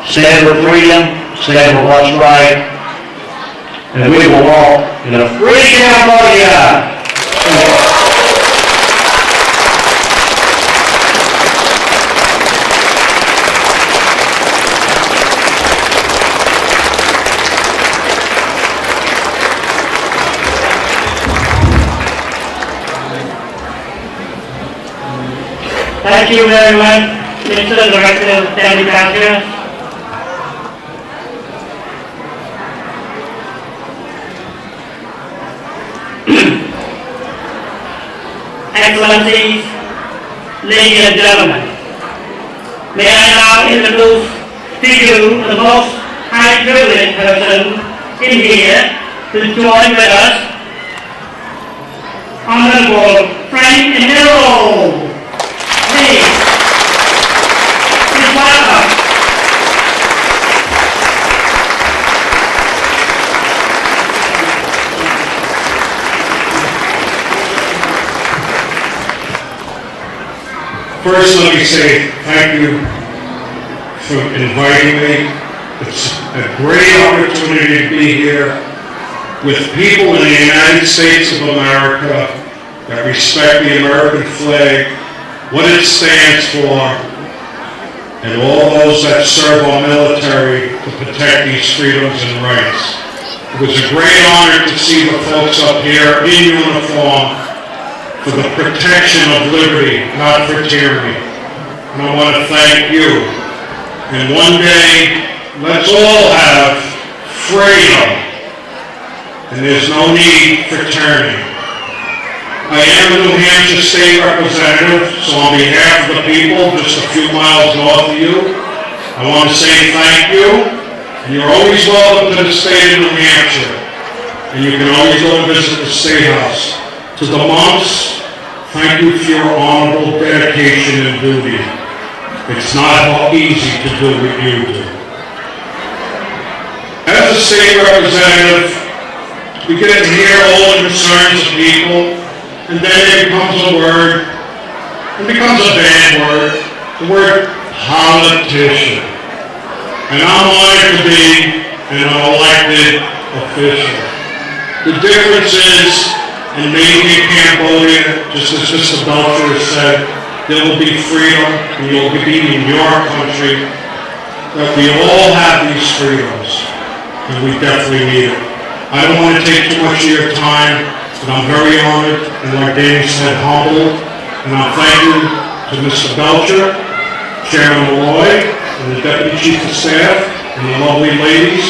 stand for freedom, stand for what's right, and we will walk in a free Cambodia. Thank you very much, Mr. Director of Agriculture. Excellencies, ladies and gentlemen, may I now introduce to you the most high privileged person in here to join with us, Honorable Frank Interim. Please welcome. First, let me say thank you for inviting me. It's a great opportunity to be here with people in the United States of America that respect the American flag, what it stands for, and all those that serve our military to protect these freedoms and rights. It was a great honor to see the folks up here in uniform for the protection of liberty, not for tyranny. And I want to thank you. And one day, let's all have freedom. And there's no need for tyranny. I am a New Hampshire state representative, so on behalf of the people just a few miles north of you, I want to say thank you. And you're always welcome to the state of New Hampshire. And you can always go and visit the State House. To the monks, thank you for your honorable dedication and duty. It's not easy to do what you do. As a state representative, we get to hear all the concerns of people, and then there becomes a word, it becomes a bad word, the word politician. And I'm honored to be an elected official. The difference is, and maybe in Cambodia, just as Mr. Belcher said, there will be freedom, and you'll be in your country, that we all have these freedoms, and we definitely need it. I don't want to take too much of your time, but I'm very honored, and like Danny said, humbled, and I'll thank you to Mr. Belcher, Chairman Malloy, and the Deputy Chief of Staff, and the lovely ladies,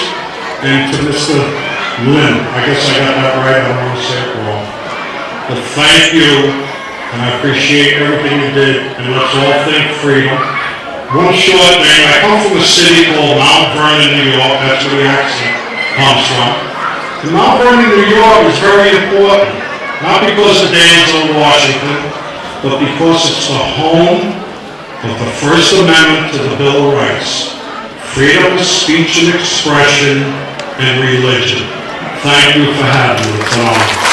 and to Mr. Lynn. I guess I got that right, I don't want to say it wrong. But thank you, and I appreciate everything you did, and let's all think freedom. One short thing, I come from a city called Mount Vernon, New York, that's where the accent comes from. And Mount Vernon, New York is very important, not because of Danville, Washington, but because it's the home of the First Amendment to the Bill of Rights, freedom of speech and expression and religion. Thank you for having me. It's an honor.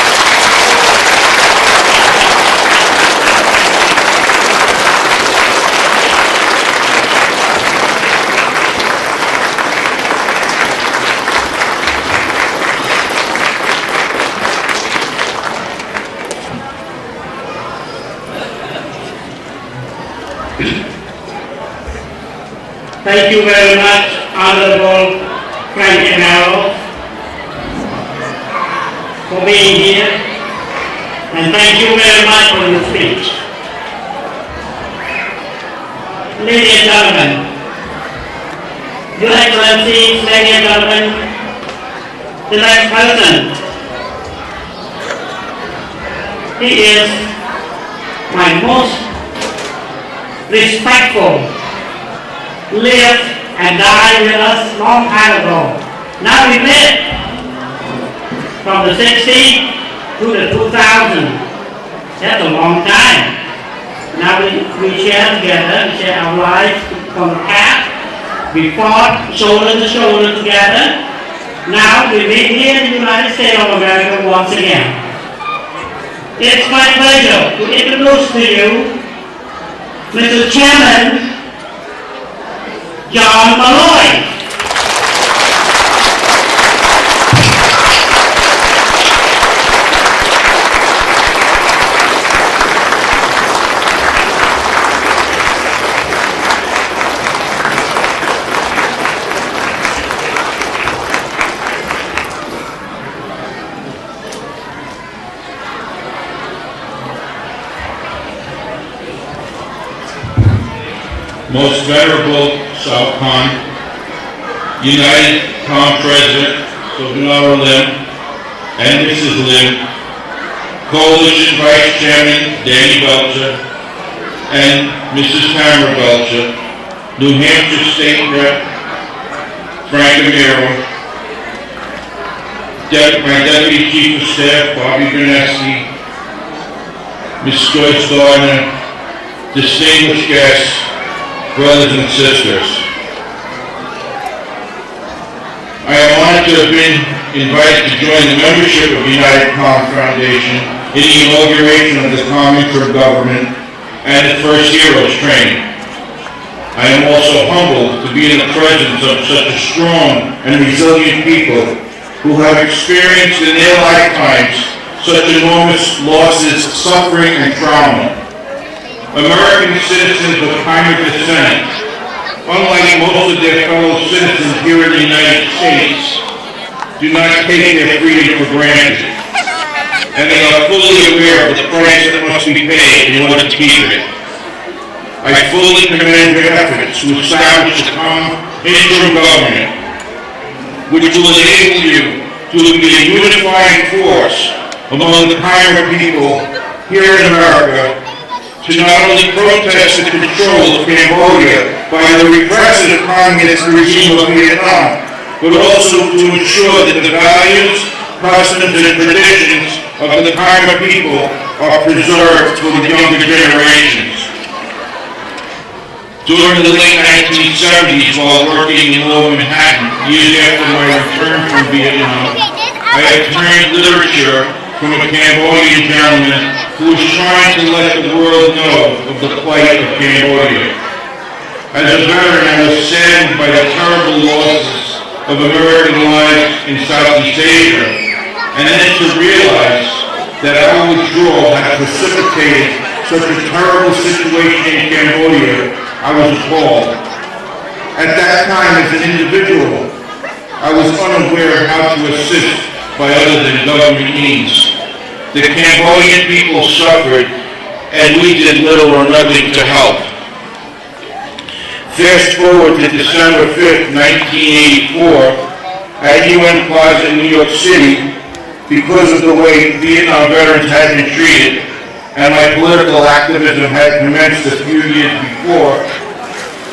Thank you very much, Honorable Frank Interim, for being here, and thank you very much for your speech. Ladies and gentlemen, Your Excellencies, ladies and gentlemen, the next person, he is my most respectful, lived and died with us long time ago. Now we live from the 60s to the 2000s. That's a long time. Now we share together, we share our lives from the past. We fought shoulder to shoulder together. Now we meet here in the United States of America once again. It's my pleasure to introduce to you Mr. Chairman John Malloy. Most Venerable South Khom, United Khom President, Sovinara Lim, and Mrs. Lim, Coalition Vice Chairman Danny Belcher, and Mrs. Tamara Belcher, New Hampshire State Rep Frank Amiro, my Deputy Chief of Staff Bobby Bernesky, Ms. Joyce Gardner, distinguished guests, brothers and sisters. I am honored to have been invited to join the membership of United Khom Foundation in the inauguration of the Khom Interim government and the First Heroes training. I am also humbled to be in the presence of such a strong and resilient people who have experienced in their lifetimes such enormous losses, suffering, and trauma. American citizens of Khmer descent, unlike most of their fellow citizens here in the United States, do not take their freedom for granted, and they are fully aware of the price that must be paid in order to keep it. I fully commend your efforts to establish the Khom Interim government, which will enable you to be a unifying force among the Khmer people here in America, to not only protest the control of Cambodia by the repressive communist regime of Vietnam, but also to ensure that the values, customs, and traditions of the Khmer people are preserved for the younger generations. During the late 1970s, while working in Lower Manhattan, years after my return from Vietnam, I obtained literature from a Cambodian gentleman who was trying to let the world know of the plight of Cambodia. As a veteran, I was saddened by the terrible losses of American lives in Southeast Asia, and then to realize that our withdrawal had precipitated such a terrible situation in Cambodia, I was appalled. At that time, as an individual, I was unaware of how to assist by other than government means. The Cambodian people suffered, and we did little or nothing to help. Fast forward to December 5th, 1984, at UN Plaza in New York City, because of the way Vietnam veterans had been treated, and my political activism had commenced a few years before.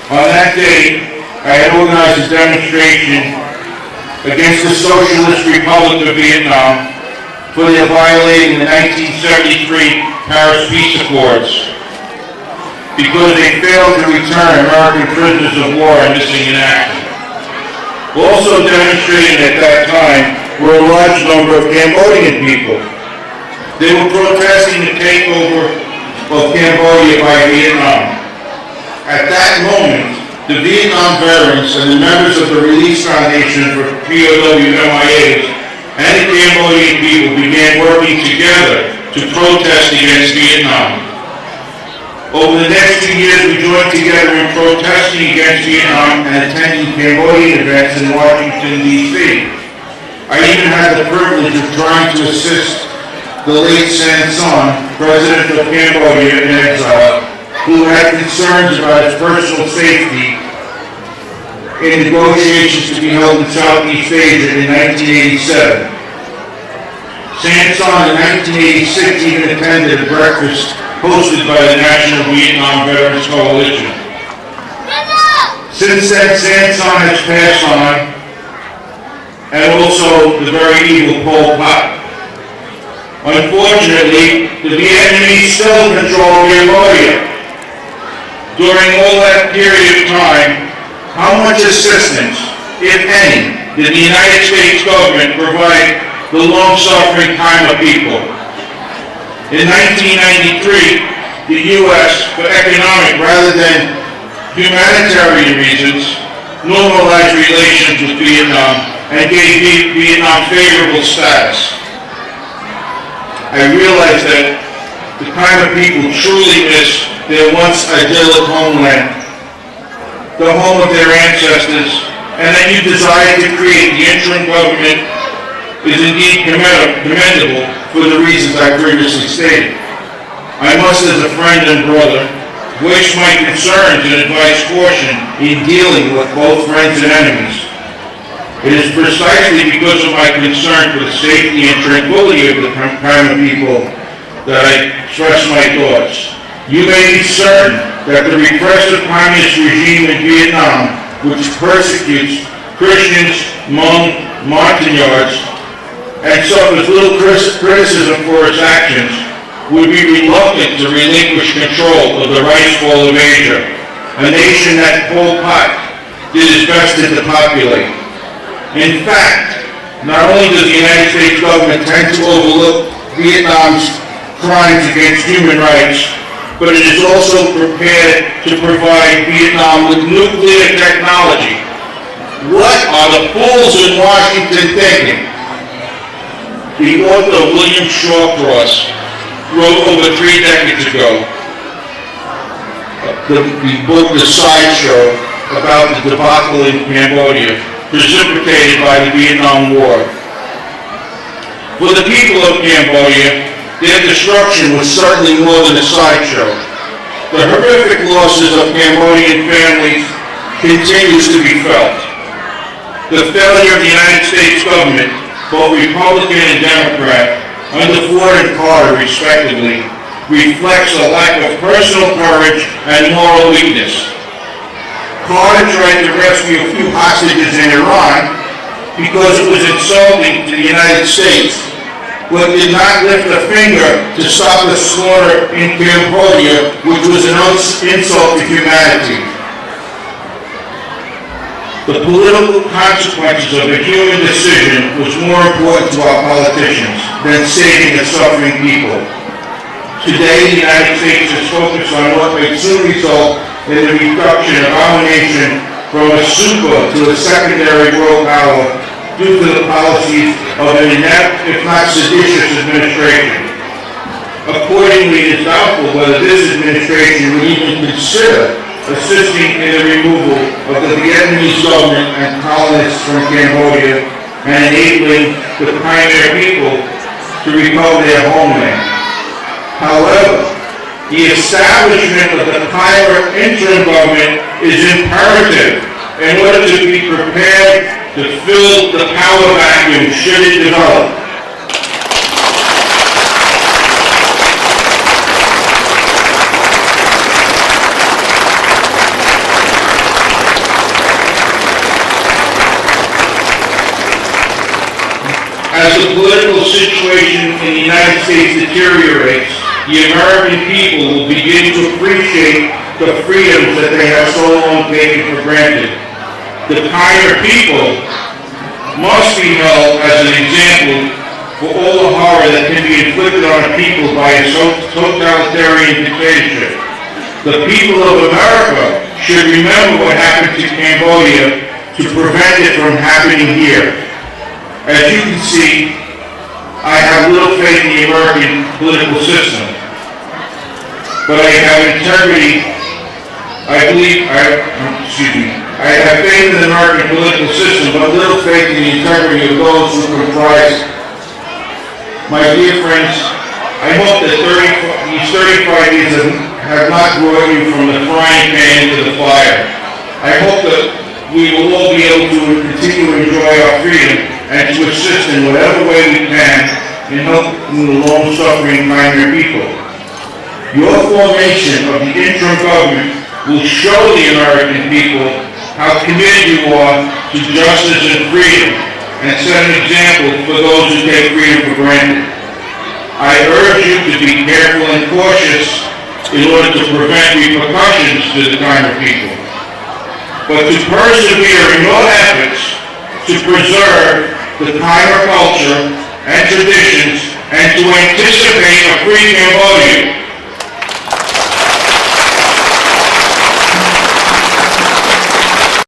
On that day, I had organized a demonstration against the Socialist Republic of Vietnam for their violating the 1973 Paris Peace Accords because they failed to return American prisoners of war missing in action. Also demonstrating at that time were a large number of Cambodian people. They were protesting the takeover of Cambodia by Vietnam. At that moment, the Vietnam veterans and the members of the Release Foundation for POW MIAs and the Cambodian people began working together to protest against Vietnam. Over the next 2 years, we joined together in protesting against Vietnam and attending Cambodian events in Washington, D.C. I even had the privilege of trying to assist the late San Son, president of Cambodia in exile, who had concerns about his personal safety in negotiations to be held in Southeast Asia in 1987. San Son in 1986 even attended a breakfast hosted by the National Vietnam Veterans Coalition. Since then, San Son has passed on, and also the very evil Pol Pot. Unfortunately, the Vietnamese still control Cambodia. During all that period of time, how much assistance, if any, did the United States government provide the long-suffering Khmer people? In 1993, the U.S., for economic rather than humanitarian reasons, normalized relations with Vietnam and gave Vietnam favorable status. I realize that the kind of people truly miss their once idyllic homeland, the home of their ancestors, and that you desire to create the interim government is indeed commendable for the reasons I previously stated. I must, as a friend and brother, voice my concerns and advise caution in dealing with both friends and enemies. It is precisely because of my concern for the safety and tranquility of the Khmer people that I express my thoughts. You may be certain that the repressive communist regime in Vietnam, which persecutes Christians, Hmong, Montagnards, and suffers little criticism for its actions, would be reluctant to relinquish control of the Rice Bowl of Asia, a nation that Pol Pot did his best to depopulate. In fact, not only does the United States government tend to overlook Vietnam's crimes against human rights, but it is also prepared to provide Vietnam with nuclear technology. What are the fools in Washington thinking? The author William Shawcross wrote over 3 decades ago the book The Sideshow about the debacle in Cambodia, precipitated by the Vietnam War. For the people of Cambodia, their destruction was certainly more than a sideshow. The horrific losses of Cambodian families continues to be felt. The failure of the United States government, both Republican and Democrat, under Ford and Carter respectively, reflects a lack of personal courage and moral weakness. Carter tried to rescue a few hostages in Iran because it was insulting to the United States, but did not lift a finger to stop the slaughter in Cambodia, which was an insult to humanity. The political consequences of a human decision was more important to our politicians than saving a suffering people. Today, the United States is focused on what may soon result in the reduction of our nation from a super to a secondary world power due to the policies of an inept, if not seditious, administration. Accordingly, it is doubtful whether this administration would even consider assisting in the removal of the Vietnamese government and colonists from Cambodia and enabling the Khmer people to recover their homeland. However, the establishment of the Khmer interim government is imperative in order to be prepared to fill the power vacuum should it develop. As the political situation in the United States deteriorates, the American people will begin to appreciate the freedoms that they have so long taken for granted. The Khmer people must be held as an example for all the horror that can be inflicted on a people by a totalitarian dictatorship. The people of America should remember what happened to Cambodia to prevent it from happening here. As you can see, I have little faith in the American political system, but I have integrity. I have faith in the American political system, but little faith in the integrity of those who comprise. My dear friends, I hope that these 35 years have not brought you from the frying pan into the fire. I hope that we will all be able to continue to enjoy our freedom and to assist in whatever way we can in helping the long-suffering Khmer people. Your formation of the interim government will show the American people how committed you are to justice and freedom, and set an example for those who take freedom for granted. I urge you to be careful and cautious in order to prevent repercussions to the Khmer people, but to persevere in your efforts to preserve the Khmer culture and traditions, and to anticipate a free Cambodia